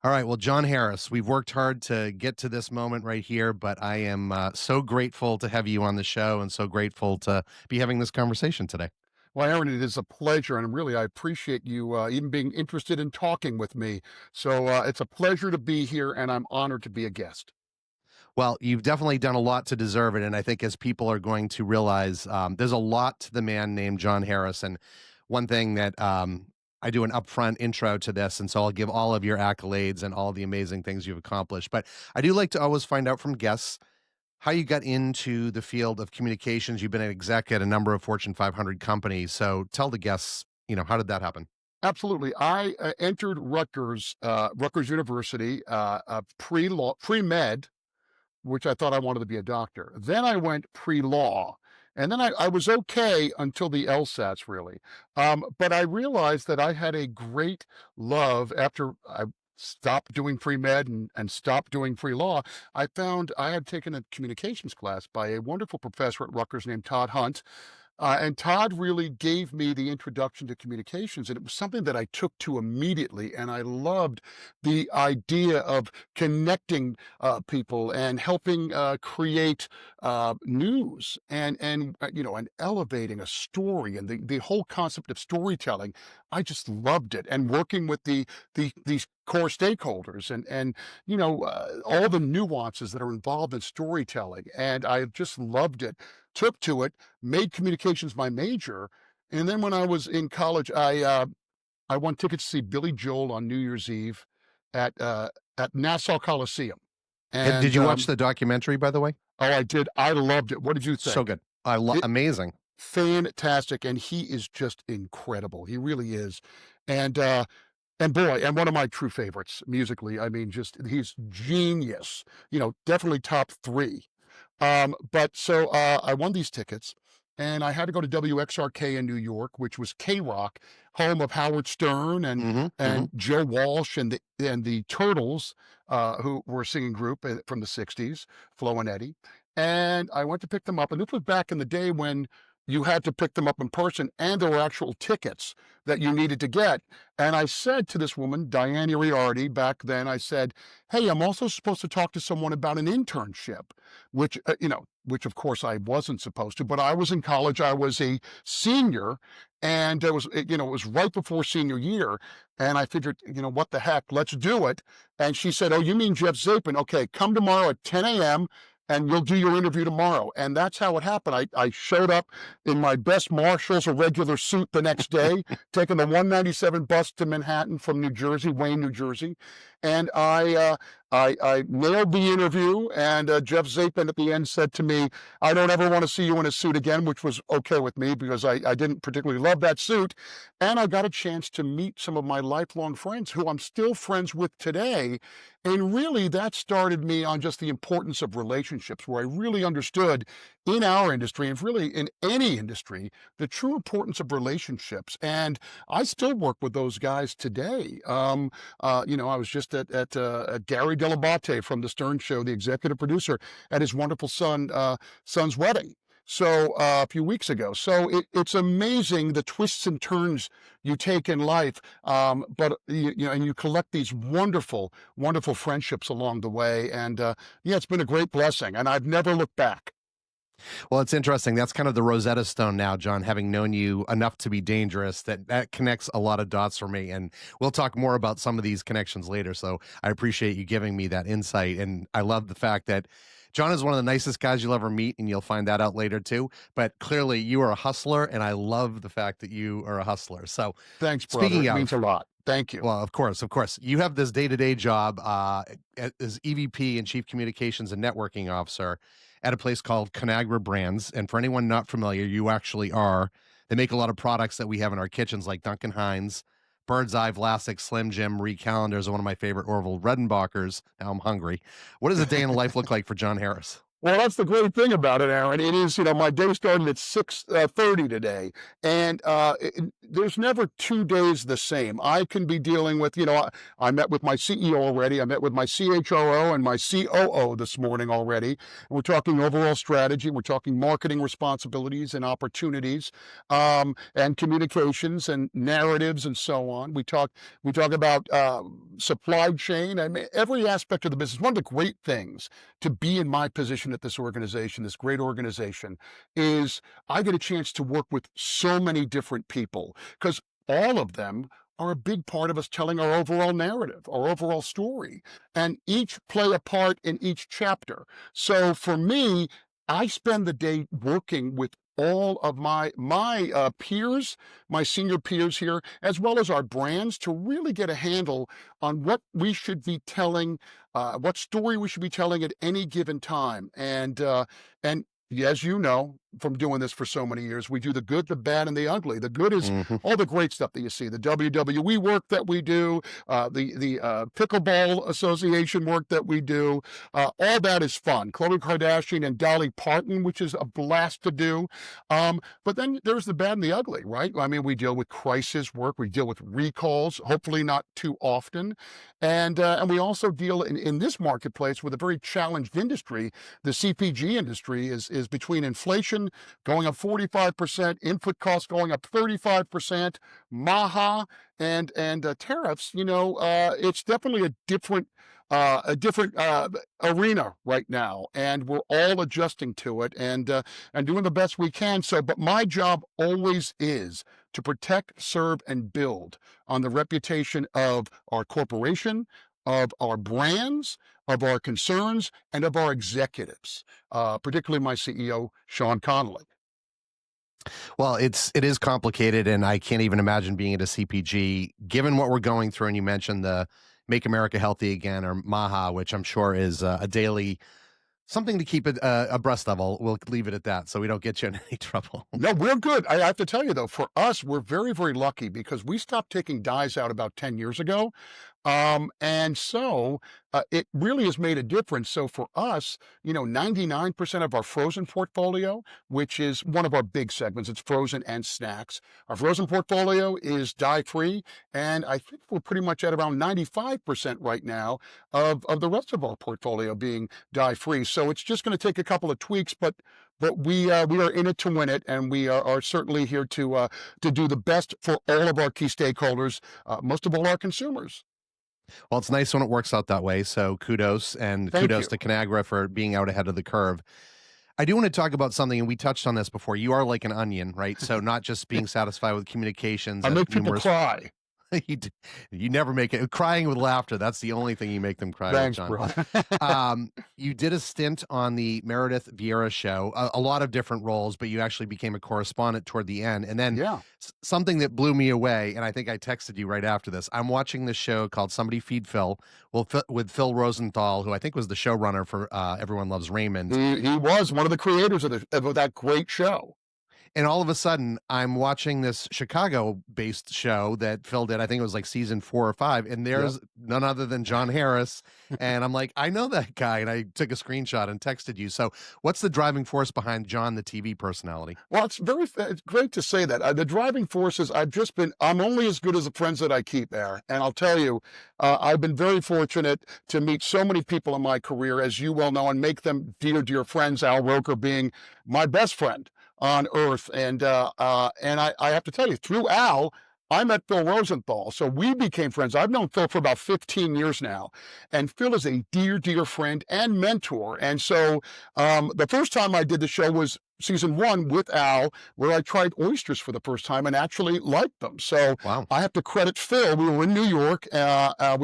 All right. Well, John Harris, we've worked hard to get to this moment right here, but I am so grateful to have you on the show and so grateful to be having this conversation today. Well, Aaron, it is a pleasure, and really, I appreciate you even being interested in talking with me. So it's a pleasure to be here, and I'm honored to be a guest. Well, you've definitely done a lot to deserve it. And I think as people are going to realize, there's a lot to the man named John Harris. And one thing that I do an upfront intro to this. And so I'll give all of your accolades and all the amazing things you've accomplished. But I do like to always find out from guests how you got into the field of communications. You've been an exec at a number of Fortune 500 companies. So tell the guests, how did that happen? Absolutely. I entered Rutgers University, pre-law, pre-med, which I thought I wanted to be a doctor. Then I went pre-law. And then I was okay until the LSATs, really. But I realized that I had a great love after I stopped doing pre-med and stopped doing pre-law. I found I had taken a communications class by a wonderful professor at Rutgers named Todd Hunt. And Todd really gave me the introduction to communications, and it was something that I took to immediately. And I loved the idea of connecting people and helping create news and elevating a story and the whole concept of storytelling. I just loved it, and working with these core stakeholders and all the nuances that are involved in storytelling. And I just loved it. Took to it, made communications my major, and then when I was in college, I won tickets to see Billy Joel on New Year's Eve at Nassau Coliseum, Did and you watch the documentary, by the way? oh, I did. I loved it. What did you So think? good. It Amazing. fantastic, and he is just incredible. He really is, and uh, and boy, and one of my true favorites musically. I mean, just he's genius. Definitely top three. But I won these tickets, and I had to go to WXRK in New York, which was K Rock, home of Howard Stern and Hmm. Hmm. and Joe Walsh and the Turtles, who were a singing group from the '60s, Flo and Eddie. And I went to pick them up, and this was back in the day when you had to pick them up in person, and there were actual tickets that you needed to get. And I said to this woman, Diane Iriarty, back then, I said, "Hey, I'm also supposed to talk to someone about an internship," which of course I wasn't supposed to, but I was in college. I was a senior, and it was right before senior year. And I figured, what the heck, let's do it. And she said, "Oh, you mean Jeff Zapin? Okay, come tomorrow at 10 a.m. and you'll do your interview tomorrow." And that's how it happened. I showed up in my best Marshall's irregular suit the next day, taking the 197 bus to Manhattan from New Jersey, Wayne, New Jersey. And I nailed the interview. And Jeff Zapin at the end said to me, "I don't ever want to see you in a suit again," which was okay with me because I didn't particularly love that suit. And I got a chance to meet some of my lifelong friends who I'm still friends with today. And really, that started me on just the importance of relationships, where I really understood in our industry, and really in any industry, the true importance of relationships. And I still work with those guys today. I was just at Gary Delabate from the Stern Show, the executive producer, at his wonderful son's wedding. So a few weeks ago. So it's amazing the twists and turns you take in life. And you collect these wonderful, wonderful friendships along the way. And yeah, it's been a great blessing, and I've never looked back. Well, it's interesting. That's kind of the Rosetta Stone now, John, having known you enough to be dangerous, that connects a lot of dots for me. And we'll talk more about some of these connections later. So I appreciate you giving me that insight. And I love the fact that John is one of the nicest guys you'll ever meet, and you'll find that out later too. But clearly you are a hustler, and I love the fact that you are a hustler. So Thanks, brother. speaking It means of, a lot. Thank you. well, of course, you have this day-to-day job as EVP and Chief Communications and Networking Officer at a place called Conagra Brands. And for anyone not familiar, you actually are. They make a lot of products that we have in our kitchens, like Duncan Hines, Bird's Eye, Vlasic, Slim Jim, Marie Callender's, one of my favorite Orville Redenbachers. Now I'm hungry. What does a day in the life look like for John Harris? Well, that's the great thing about it, Aaron. It is, my day started at 6:30 today, and there's never 2 days the same. I can be dealing with, I met with my CEO already. I met with my CHRO and my COO this morning already. We're talking overall strategy. We're talking marketing responsibilities and opportunities, and communications and narratives and so on. We talk about supply chain. I mean, every aspect of the business. One of the great things to be in my position at this organization, this great organization, is I get a chance to work with so many different people because all of them are a big part of us telling our overall narrative, our overall story, and each play a part in each chapter. So for me, I spend the day working with all of my peers, my senior peers here, as well as our brands, to really get a handle on what we should be telling, what story we should be telling at any given time. And as you know from doing this for so many years, we do the good, the bad, and the ugly. The good is Mhm. all the great stuff that you see, the WWE work that we do, the pickleball association work that we do. All that is fun. Khloe Kardashian and Dolly Parton, which is a blast to do. But then there's the bad and the ugly, right? I mean, we deal with crisis work, we deal with recalls, hopefully not too often, and we also deal in this marketplace with a very challenged industry. The CPG industry is between inflation going up 45%, input costs going up 35%, MAHA and tariffs. It's definitely a different arena right now, and we're all adjusting to it and doing the best we can. So, but my job always is to protect, serve, and build on the reputation of our corporation, of our brands, of our concerns, and of our executives, particularly my CEO, Sean Connolly. Well, it is complicated, and I can't even imagine being at a CPG, given what we're going through. And you mentioned the "Make America Healthy Again" or MAHA, which I'm sure is a daily something to keep it abreast of. We'll leave it at that, so we don't get you in any trouble. No, we're good. I have to tell you though, for us, we're very, very lucky because we stopped taking dyes out about 10 years ago. And so it really has made a difference. So for us, 99% of our frozen portfolio, which is one of our big segments, it's frozen and snacks. Our frozen portfolio is dye-free, and I think we're pretty much at around 95% right now of the rest of our portfolio being dye-free. So it's just going to take a couple of tweaks, but we are in it to win it, and we are certainly here to do the best for all of our key stakeholders, most of all our consumers. Well, it's nice when it works out that way. So kudos, and Thank kudos you. to Conagra for being out ahead of the curve. I do want to talk about something, and we touched on this before. You are like an onion, right? So not just being satisfied with communications I at make people numerous cry. you, you never make it crying with laughter. That's the only thing you make them cry with, Thanks, John. bro. You did a stint on the Meredith Vieira show, a lot of different roles, but you actually became a correspondent toward the end. And then Yeah. something that blew me away, and I think I texted you right after this. I'm watching this show called Somebody Feed Phil, well, with Phil Rosenthal, who I think was the showrunner for Everyone Loves Raymond. He was one of the creators of that great show. And all of a sudden, I'm watching this Chicago-based show that Phil did. I think it was like season 4 or 5, and Yep. there's none other than John Harris. And I'm like, I know that guy, and I took a screenshot and texted you. So, what's the driving force behind John, the TV personality? Well, it's great to say that. The driving force is I'm only as good as the friends that I keep there. And I'll tell you, I've been very fortunate to meet so many people in my career, as you well know, and make them dear, dear friends, Al Roker being my best friend on earth. And I have to tell you, through Al, I met Phil Rosenthal. So we became friends. I've known Phil for about 15 years now. And Phil is a dear, dear friend and mentor. And so the first time I did the show was season 1 with Al, where I tried oysters for the first time and actually liked them. So Wow. I have to credit Phil. We were in New York. I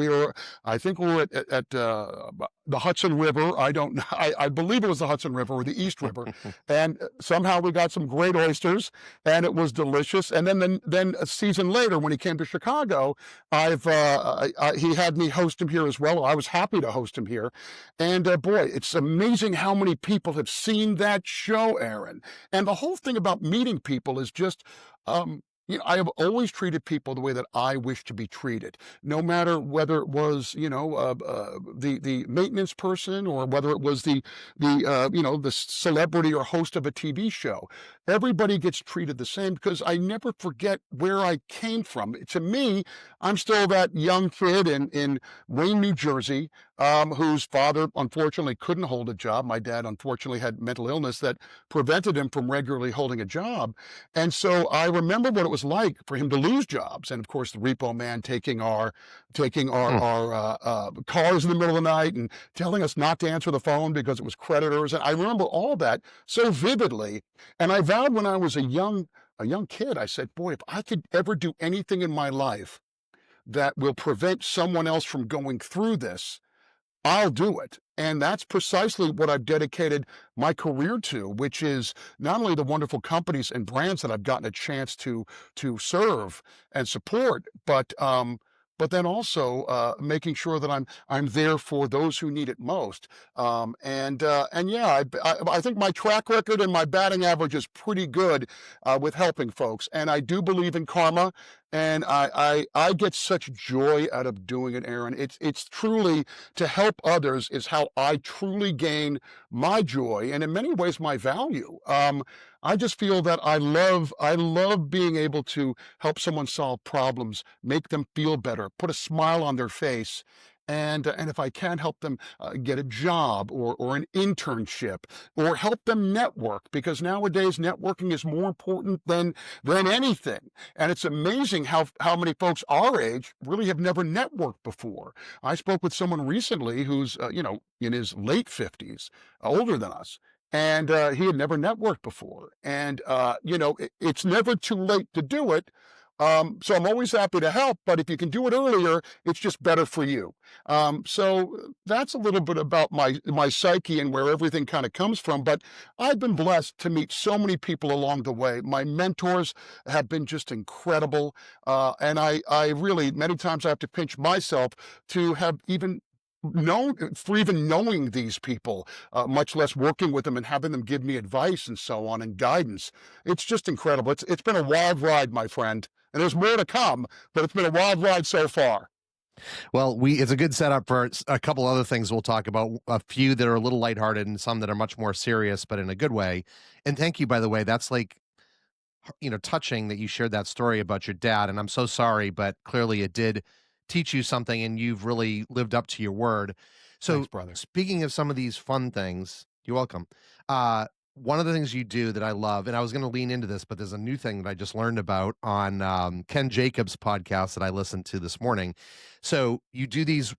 think we were at the Hudson River. I don't know. I believe it was the Hudson River or the East River. And somehow we got some great oysters, and it was delicious. And then a season later, when he came to Chicago, he had me host him here as well. I was happy to host him here. And boy, it's amazing how many people have seen that show, Aaron. And the whole thing about meeting people is just, I have always treated people the way that I wish to be treated, no matter whether it was, the maintenance person or whether it was the celebrity or host of a TV show. everybody gets treated the same because I never forget where I came from. To me, I'm still that young kid in Wayne, New Jersey, whose father unfortunately couldn't hold a job. My dad unfortunately had mental illness that prevented him from regularly holding a job. And so I remember what it was like for him to lose jobs. And of course, the repo man taking Hmm. our cars in the middle of the night and telling us not to answer the phone because it was creditors. And I remember all that so vividly. And I vowed when I was a young kid, I said, boy, if I could ever do anything in my life that will prevent someone else from going through this, I'll do it. And that's precisely what I've dedicated my career to, which is not only the wonderful companies and brands that I've gotten a chance to serve and support, but then also making sure that I'm there for those who need it most. And yeah, I think my track record and my batting average is pretty good with helping folks. And I do believe in karma, and I get such joy out of doing it, Aaron. It's truly to help others is how I truly gain my joy and in many ways my value. I just feel that I love being able to help someone solve problems, make them feel better, put a smile on their face. And if I can help them get a job or an internship or help them network, because nowadays networking is more important than anything. And it's amazing how many folks our age really have never networked before. I spoke with someone recently who's in his late 50s, older than us, and he had never networked before. And it's never too late to do it. So I'm always happy to help, but if you can do it earlier, it's just better for you. So that's a little bit about my psyche and where everything kind of comes from. But I've been blessed to meet so many people along the way. My mentors have been just incredible, and I really many times I have to pinch myself to have even known for even knowing these people, much less working with them and having them give me advice and so on and guidance. It's just incredible. It's been a wild ride, my friend, and there's more to come, but it's been a wild ride so far. Well, we it's a good setup for a couple other things we'll talk about. A few that are a little lighthearted and some that are much more serious, but in a good way. And thank you, by the way. That's like touching that you shared that story about your dad. And I'm so sorry, but clearly it did teach you something, and you've really lived up to your word. Thanks, So, brother. speaking of some of these fun things, you're welcome. One of the things you do that I love, and I was going to lean into this, but there's a new thing that I just learned about on Ken Jacobs' podcast that I listened to this morning. So you do these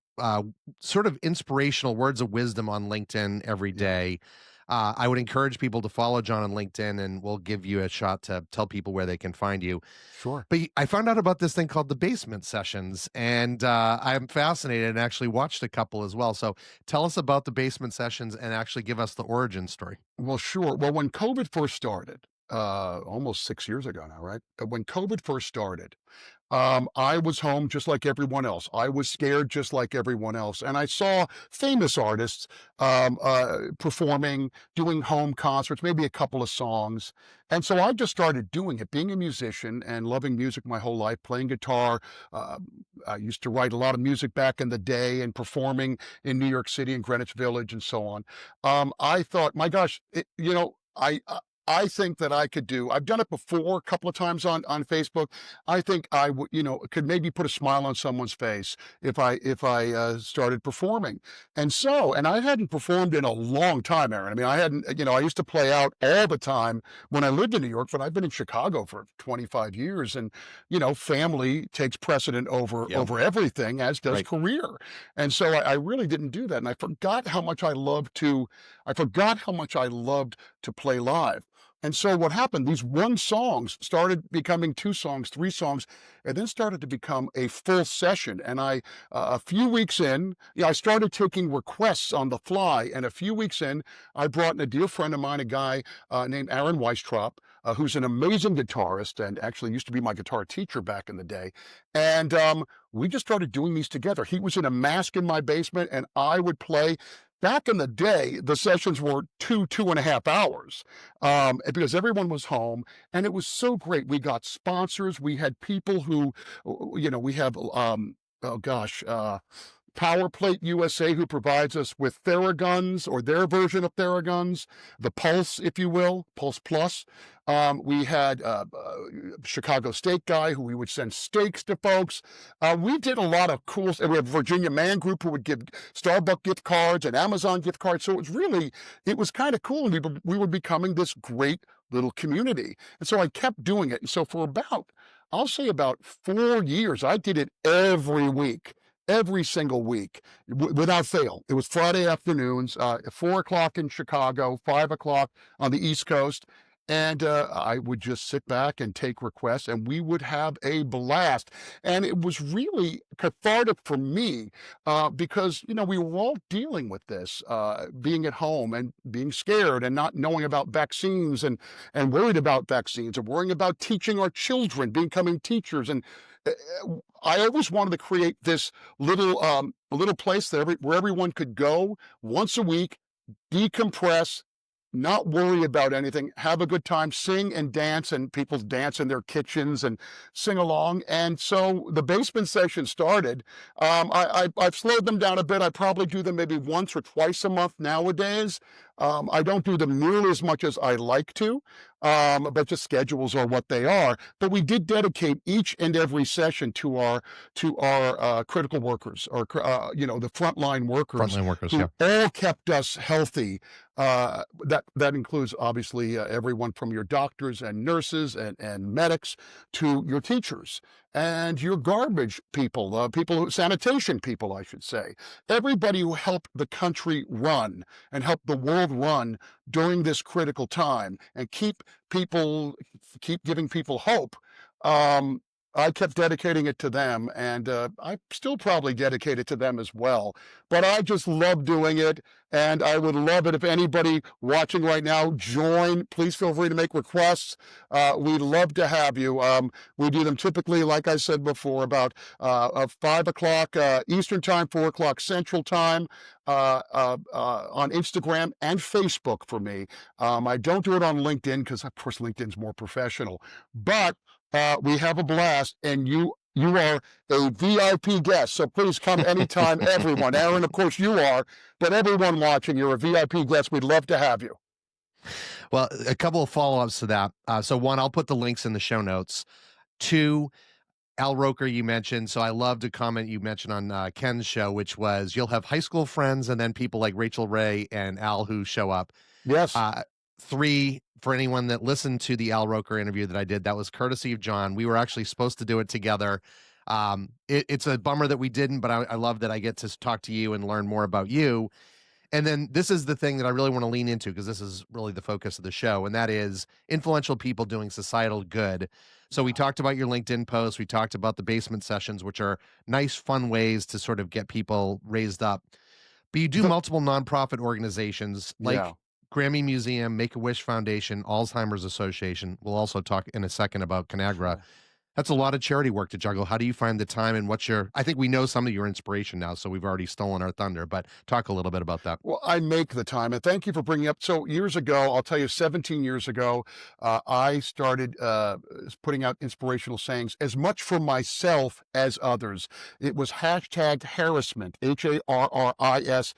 sort of inspirational words of wisdom on LinkedIn every Yeah, day. I would encourage people to follow John on LinkedIn, and we'll give you a shot to tell people where they can find you. sure. But I found out about this thing called the basement sessions, and I'm fascinated and actually watched a couple as well. So tell us about the basement sessions and actually give us the origin story. Well, sure. Well, when COVID first started, almost 6 years ago now, right? When COVID first started, I was home just like everyone else. I was scared just like everyone else. And I saw famous artists performing, doing home concerts, maybe a couple of songs. And so I just started doing it, being a musician and loving music my whole life, playing guitar. Uh, I used to write a lot of music back in the day and performing in New York City and Greenwich Village and so on. I thought, my gosh, I think that I could do. I've done it before a couple of times on Facebook. I think I would, could maybe put a smile on someone's face if I started performing. And I hadn't performed in a long time, Aaron. I mean, I hadn't, I used to play out all the time when I lived in New York, but I've been in Chicago for 25 years, and family takes precedent over Yep. over everything, as does Right. career. And so I really didn't do that, and I forgot how much I loved to. I forgot how much I loved to play live. And so what happened, these one songs started becoming two songs, three songs, and then started to become a full session. And a few weeks in, I started taking requests on the fly. And a few weeks in, I brought in a dear friend of mine, a guy named Aaron Weistrop, who's an amazing guitarist and actually used to be my guitar teacher back in the day. And we just started doing these together. He was in a mask in my basement, and I would play. Back in the day, the sessions were 2.5 hours, because everyone was home, and it was so great. We got sponsors. We had people who, we have, oh gosh, Power Plate USA, who provides us with Theraguns or their version of Theraguns, the Pulse, if you will, Pulse Plus. We had Chicago Steak Guy, who we would send steaks to folks. We did a lot of cool. We have Virginia Man Group, who would give Starbucks gift cards and Amazon gift cards. So it was kind of cool, and we were becoming this great little community. And so I kept doing it. And so for I'll say about 4 years, I did it every week. Every single week, without fail. It was Friday afternoons, 4 o'clock in Chicago, 5 o'clock on the East Coast. And I would just sit back and take requests, and we would have a blast. And it was really cathartic for me because, we were all dealing with this, being at home and being scared and not knowing about vaccines and worried about vaccines and worrying about teaching our children, becoming teachers. And uh, I always wanted to create this little place where everyone could go once a week, decompress, not worry about anything, have a good time, sing and dance, and people dance in their kitchens and sing along. And so the basement session started. I've slowed them down a bit. I probably do them maybe once or twice a month nowadays. I don't do them nearly as much as I like to, but just schedules are what they are. But we did dedicate each and every session to our critical workers, or the frontline workers, Frontline workers, who yeah. all kept us healthy. That includes obviously everyone from your doctors and nurses and medics to your teachers and your garbage people, sanitation people, I should say. Everybody who helped the country run and helped the world run during this critical time and keep giving people hope. I kept dedicating it to them, and I still probably dedicate it to them as well. But I just love doing it, and I would love it if anybody watching right now join. Please feel free to make requests. We'd love to have you. We do them typically, like I said before, about 5 o'clock Eastern Time, 4 o'clock Central Time, on Instagram and Facebook for me. I don't do it on LinkedIn because, of course, LinkedIn's more professional. But we have a blast, and you are a VIP guest, so please come anytime, everyone. Aaron, of course, you are, but everyone watching, you're a VIP guest. We'd love to have you. Well, a couple of follow-ups to that. So one, I'll put the links in the show notes. Two, Al Roker, you mentioned. So I loved a comment you mentioned on Ken's show, which was you'll have high school friends and then people like Rachel Ray and Al who show up. Yes. Three, for anyone that listened to the Al Roker interview that I did, that was courtesy of John. We were actually supposed to do it together. It's a bummer that we didn't, but I love that I get to talk to you and learn more about you. And then this is the thing that I really want to lean into, because this is really the focus of the show, and that is influential people doing societal good. So we talked about your LinkedIn posts. We talked about the basement sessions, which are nice, fun ways to sort of get people raised up. But you do multiple nonprofit organizations like Yeah. Grammy Museum, Make-A-Wish Foundation, Alzheimer's Association. We'll also talk in a second about Conagra. Sure. That's a lot of charity work to juggle. How do you find the time, and I think we know some of your inspiration now, so we've already stolen our thunder, but talk a little bit about that. Well, I make the time, and thank you for bringing up. So years ago, I'll tell you, 17 years ago, I started putting out inspirational sayings, as much for myself as others. It was hashtag harassment, HARRISMINT,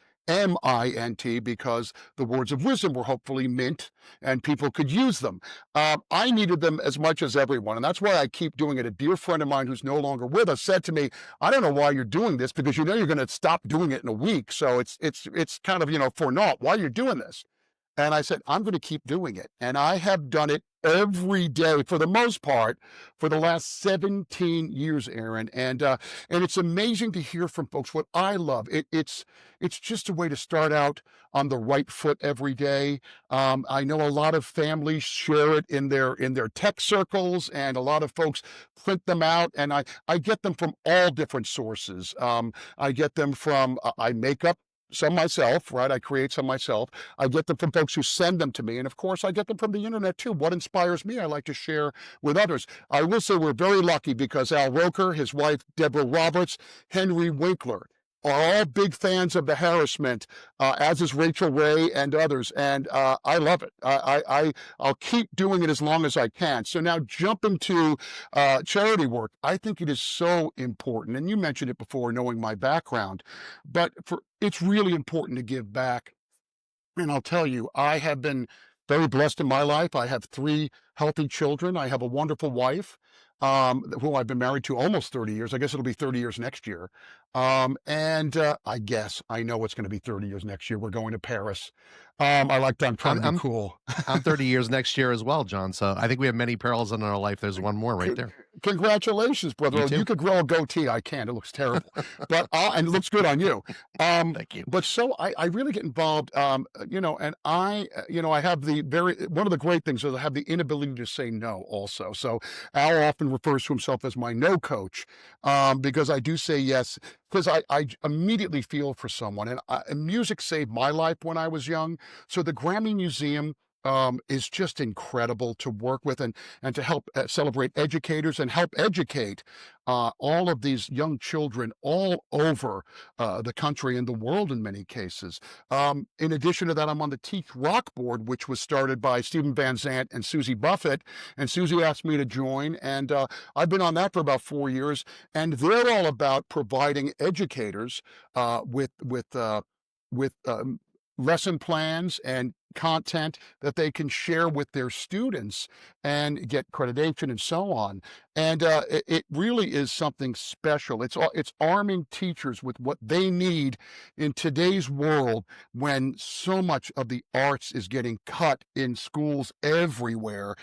because the words of wisdom were hopefully mint and people could use them. I needed them as much as everyone, and that's why I keep doing it. A dear friend of mine who's no longer with us said to me, I don't know why you're doing this, because you're going to stop doing it in a week. So it's kind of, for naught. Why you're doing this? And I said, I'm going to keep doing it. And I have done it every day for the most part for the last 17 years, Aaron. And it's amazing to hear from folks. What I love, it's just a way to start out on the right foot every day. I know a lot of families share it in their tech circles, and a lot of folks print them out. And I get them from all different sources. I get them from, I make up some myself, right? I create some myself. I get them from folks who send them to me. And of course, I get them from the internet too. What inspires me, I like to share with others. I will say we're very lucky because Al Roker, his wife, Deborah Roberts, Henry Winkler, are all big fans of the harassment, as is Rachel Ray and others, and I love it. I'll keep doing it as long as I can. So now jumping to charity work, I think it is so important. And you mentioned it before, knowing my background, but it's really important to give back. And I'll tell you, I have been very blessed in my life. I have three healthy children. I have a wonderful wife, who I've been married to almost 30 years. I guess it'll be 30 years next year. I know it's going to be 30 years next year. We're going to Paris. I'm trying I'm to be I'm cool. I'm 30 years next year as well, John. So I think we have many perils in our life. There's one more right C- there. Congratulations, brother. You Oh, you too. could grow a goatee. I can't. It looks terrible, but and it looks good on you. Thank you. But so I really get involved, and I have one of the great things is I have the inability to say no. Also, so Al often refers to himself as my no coach, because I do say yes because I immediately feel for someone, and music saved my life when I was young. So the Grammy Museum. Is just incredible to work with and to help celebrate educators and help educate all of these young children all over the country and the world in many cases. In addition to that, I'm on the Teach Rock board, which was started by Stephen Van Zandt and Susie Buffett. And Susie asked me to join, and I've been on that for about 4 years. And they're all about providing educators with lesson plans and content that they can share with their students and get accreditation and so on. And it really is something special. It's arming teachers with what they need in today's world when so much of the arts is getting cut in schools everywhere,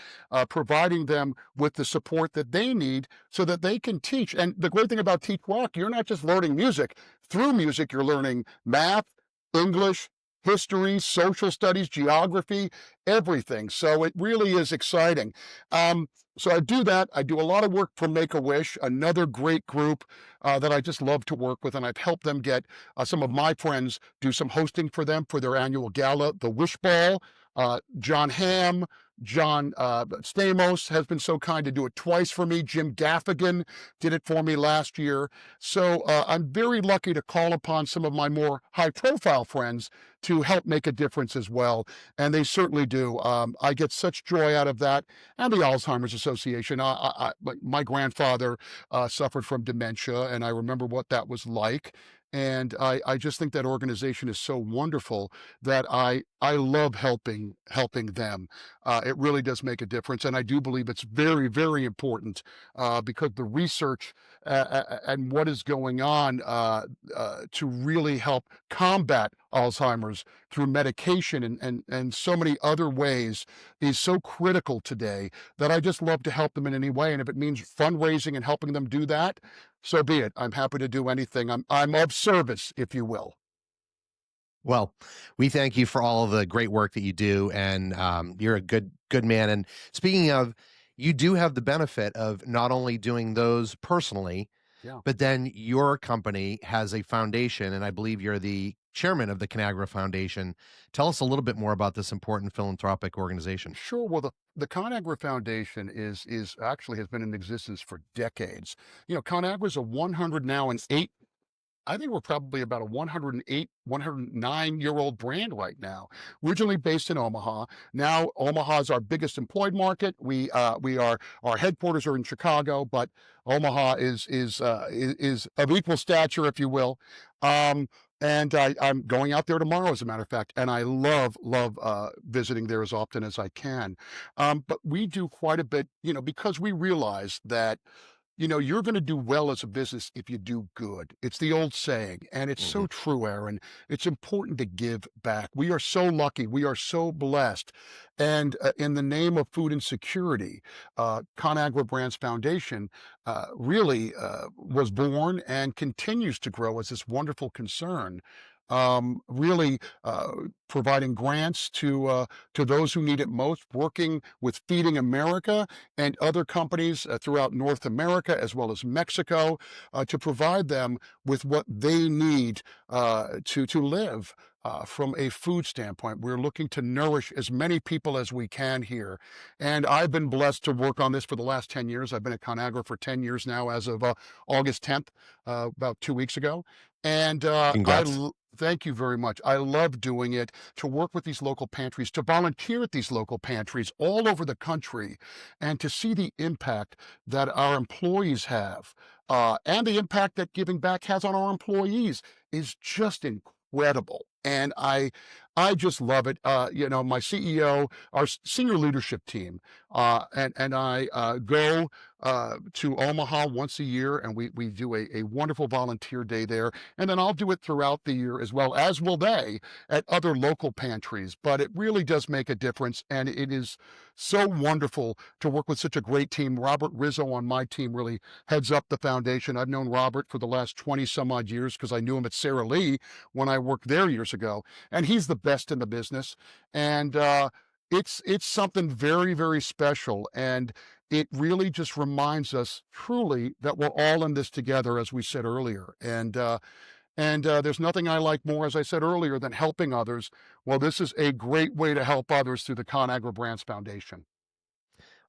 providing them with the support that they need so that they can teach. And the great thing about Teach Rock, you're not just learning music. Through music, you're learning math, English, history, social studies, geography, everything. So it really is exciting. So I do that. I do a lot of work for Make-A-Wish, another great group that I just love to work with. And I've helped them get some of my friends do some hosting for them for their annual gala, the Wish Ball. John Hamm, John Stamos has been so kind to do it twice for me. Jim Gaffigan did it for me last year. So I'm very lucky to call upon some of my more high-profile friends to help make a difference as well. And they certainly do. I get such joy out of that. And the Alzheimer's Association. My grandfather suffered from dementia, and I remember what that was like. And I just think that organization is so wonderful that I love helping them. It really does make a difference, and I do believe it's very, very important because the research and what is going on to really help combat Alzheimer's through medication and so many other ways is so critical today that I just love to help them in any way. And if it means fundraising and helping them do that, so be it. I'm happy to do anything. I'm of service, if you will. Well, we thank you for all of the great work that you do, and you're a good man. And speaking of, you do have the benefit of not only doing those personally, Yeah. but then your company has a foundation, and I believe you're the chairman of the Conagra Foundation. Tell us a little bit more about this important philanthropic organization. Sure. Well, the Conagra Foundation is actually has been in existence for decades. Conagra is a 100 now and eight. I think we're probably about a 108, 109-year-old brand right now. Originally based in Omaha. Now Omaha is our biggest employed market. Our headquarters are in Chicago, but Omaha is of equal stature, if you will. Um, and I'm going out there tomorrow, as a matter of fact, and I love visiting there as often as I can. But we do quite a bit, because we realize that you're going to do well as a business if you do good. It's the old saying, and it's so Mhm. true, Aaron. It's important to give back. We are so lucky. We are so blessed. And in the name of food insecurity, Conagra Brands Foundation really was born and continues to grow as this wonderful concern. Really providing grants to those who need it most, working with Feeding America and other companies throughout North America as well as Mexico to provide them with what they need to live. From a food standpoint, we're looking to nourish as many people as we can here. And I've been blessed to work on this for the last 10 years. I've been at Conagra for 10 years now, as of August 10th, about 2 weeks ago. And Congrats. thank you very much. I love doing it, to work with these local pantries, to volunteer at these local pantries all over the country, and to see the impact that our employees have, and the impact that giving back has on our employees is just incredible. And I just love it. My CEO, our senior leadership team, and I go to Omaha once a year, and we do a wonderful volunteer day there. And then I'll do it throughout the year as will they, at other local pantries. But it really does make a difference. And it is so wonderful to work with such a great team. Robert Rizzo on my team really heads up the foundation. I've known Robert for the last 20 some odd years because I knew him at Sara Lee when I worked there years ago. And he's the best in the business. And it's something very, very special. And it really just reminds us truly that we're all in this together, as we said earlier. And there's nothing I like more, as I said earlier, than helping others. Well, this is a great way to help others through the Conagra Brands Foundation.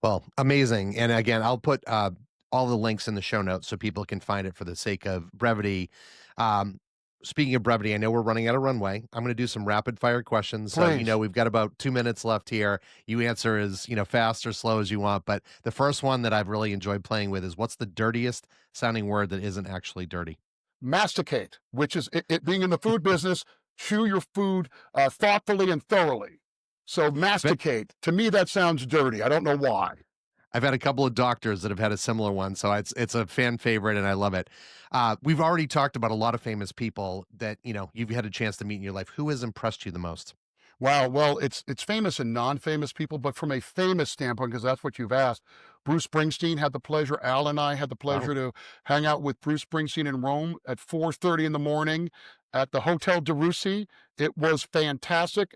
Well, amazing. And again, I'll put all the links in the show notes so people can find it for the sake of brevity. Um, Speaking of brevity, I know we're running out of runway. I'm going to do some rapid fire questions. So, Please. we've got about 2 minutes left here. You answer as, fast or slow as you want. But the first one that I've really enjoyed playing with is, what's the dirtiest sounding word that isn't actually dirty? Masticate, which is it being in the food business, chew your food thoughtfully and thoroughly. So masticate, to me, that sounds dirty. I don't know why. I've had a couple of doctors that have had a similar one, so it's a fan favorite, and I love it. We've already talked about a lot of famous people that you've had a chance to meet in your life. Who has impressed you the most? Wow. Well, it's famous and non-famous people, but from a famous standpoint, because that's what you've asked, Bruce Springsteen had the pleasure. Al and I had the Wow. pleasure to hang out with Bruce Springsteen in Rome at 4:30 in the morning at the Hotel de Russi. It was fantastic.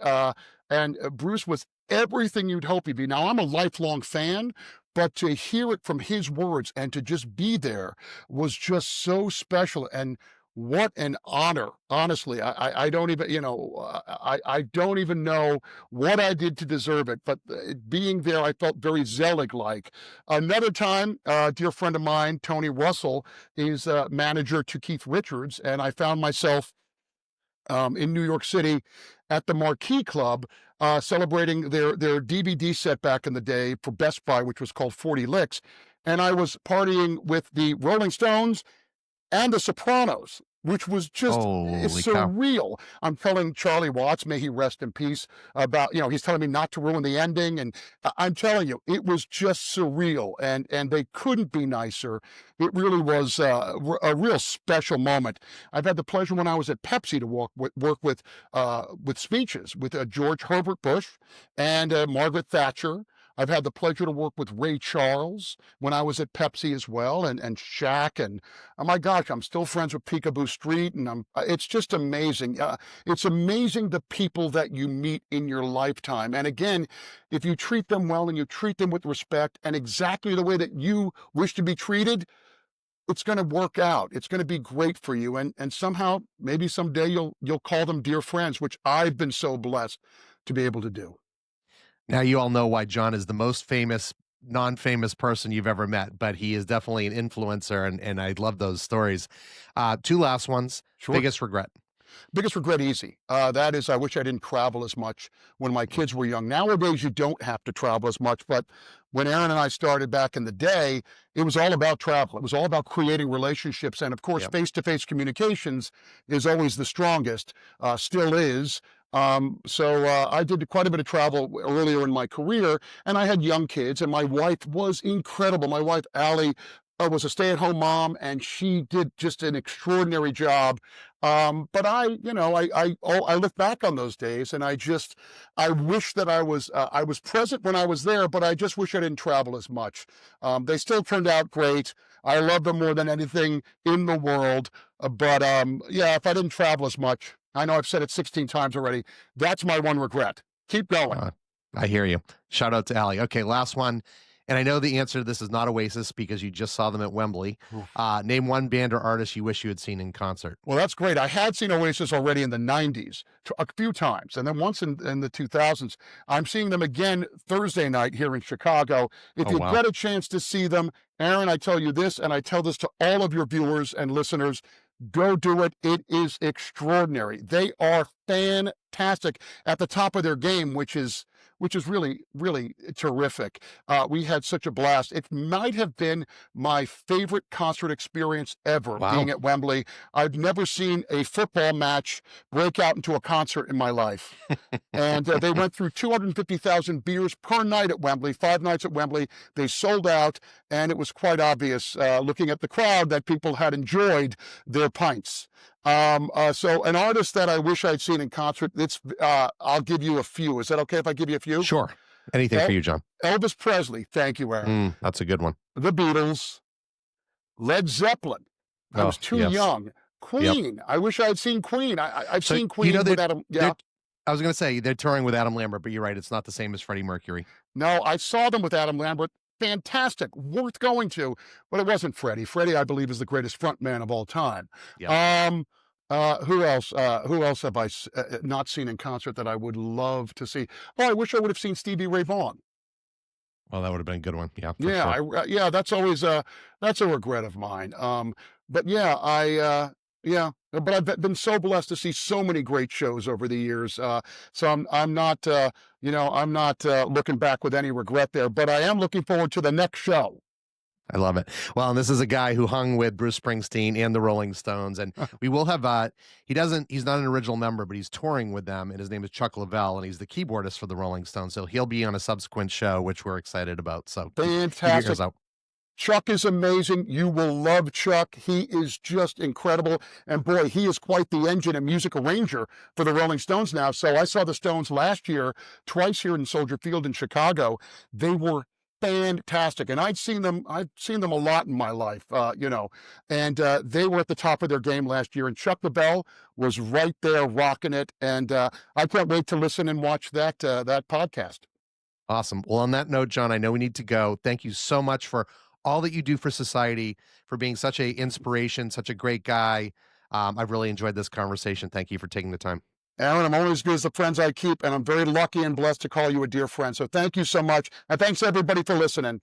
And Bruce was everything you'd hope he'd be. Now, I'm a lifelong fan, but to hear it from his words and to just be there was just so special. And what an honor. Honestly, I don't even, I don't even know what I did to deserve it, but being there, I felt very Zelig-like. Another time, a dear friend of mine, Tony Russell, is manager to Keith Richards, and I found myself in New York City at the Marquee Club, celebrating their DVD set back in the day for Best Buy, which was called 40 Licks. And I was partying with the Rolling Stones and The Sopranos, which was just Holy cow. surreal. I'm telling Charlie Watts, may he rest in peace, about, he's telling me not to ruin the ending. And I'm telling you, it was just surreal. And they couldn't be nicer. It really was a real special moment. I've had the pleasure when I was at Pepsi to work with speeches with George Herbert Bush and Margaret Thatcher. I've had the pleasure to work with Ray Charles when I was at Pepsi as well, and Shaq, and oh my gosh, I'm still friends with Peekaboo Street, and it's just amazing. It's amazing the people that you meet in your lifetime. And again, if you treat them well and you treat them with respect and exactly the way that you wish to be treated, it's going to work out. It's going to be great for you. And somehow, maybe someday you'll call them dear friends, which I've been so blessed to be able to do. Now you all know why John is the most famous, non-famous person you've ever met, but he is definitely an influencer, and I love those stories. Two last ones. Sure. Biggest regret. Biggest regret, easy. That is, I wish I didn't travel as much when my kids were young. Nowadays, you don't have to travel as much, but when Aaron and I started back in the day, it was all about travel. It was all about creating relationships. And of course, Yep. face-to-face communications is always the strongest, still is. So I did quite a bit of travel earlier in my career, and I had young kids, and my wife was incredible. My wife, Allie, was a stay-at-home mom, and she did just an extraordinary job. But I look back on those days, and I wish that I was present when I was there, but I just wish I didn't travel as much. They still turned out great. I love them more than anything in the world. But yeah, if I didn't travel as much, I know I've said it 16 times already. That's my one regret. Keep going. I hear you. Shout out to Allie. Okay, last one. And I know the answer to this is not Oasis because you just saw them at Wembley. Name one band or artist you wish you had seen in concert. Well, that's great. I had seen Oasis already in the 90s, a few times, and then once in the 2000s. I'm seeing them again Thursday night here in Chicago. If Oh, you wow. get a chance to see them, Aaron, I tell you this, and I tell this to all of your viewers and listeners, Go do it. It is extraordinary. They are fantastic at the top of their game, which is really, really terrific. We had such a blast. It might have been my favorite concert experience ever, Wow. being at Wembley. I've never seen a football match break out into a concert in my life. And they went through 250,000 beers per night at Wembley, 5 nights at Wembley. They sold out, and it was quite obvious, looking at the crowd, that people had enjoyed their pints. So an artist that I wish I'd seen in concert, I'll give you a few. Is that okay if I give you a few? Sure. Anything for El- you, John. Elvis Presley. Thank you, Aaron. That's a good one. The Beatles. Led Zeppelin. I Oh, was too yes. young. Yep. Queen. I wish I had seen Queen. I've So, seen Queen they're, with Adam. they're Yeah. I was going to say they're touring with Adam Lambert, but you're right. It's not the same as Freddie Mercury. No, I saw them with Adam Lambert. Fantastic, worth going to, but it wasn't Freddie. Freddie, I believe, is the greatest frontman of all time. Yep. Who else? Who else have I not seen in concert that I would love to see? Oh, I wish I would have seen Stevie Ray Vaughan. Well, that would have been a good one. Yeah, for Yeah, sure. yeah, that's always that's a regret of mine. But yeah, yeah, but I've been so blessed to see so many great shows over the years. So I'm not I'm not looking back with any regret there, but I am looking forward to the next show. I love it. Well, and this is a guy who hung with Bruce Springsteen and the Rolling Stones, and we will have. He's not an original member, but he's touring with them, and his name is Chuck Leavell, and he's the keyboardist for the Rolling Stones. So he'll be on a subsequent show, which we're excited about. So keep your Fantastic. ears out. Chuck is amazing. You will love Chuck. He is just incredible. And boy, he is quite the engine and music arranger for the Rolling Stones now. So I saw the Stones last year, twice here in Soldier Field in Chicago. They were fantastic. And I've seen them a lot in my life, and they were at the top of their game last year. And Chuck Leavell was right there rocking it. And I can't wait to listen and watch that podcast. Awesome. Well, on that note, John, I know we need to go. Thank you so much for all that you do for society, for being such a inspiration, such a great guy. I've really enjoyed this conversation. Thank you for taking the time. Aaron, I'm only as good as the friends I keep, and I'm very lucky and blessed to call you a dear friend. So thank you so much. And thanks everybody for listening.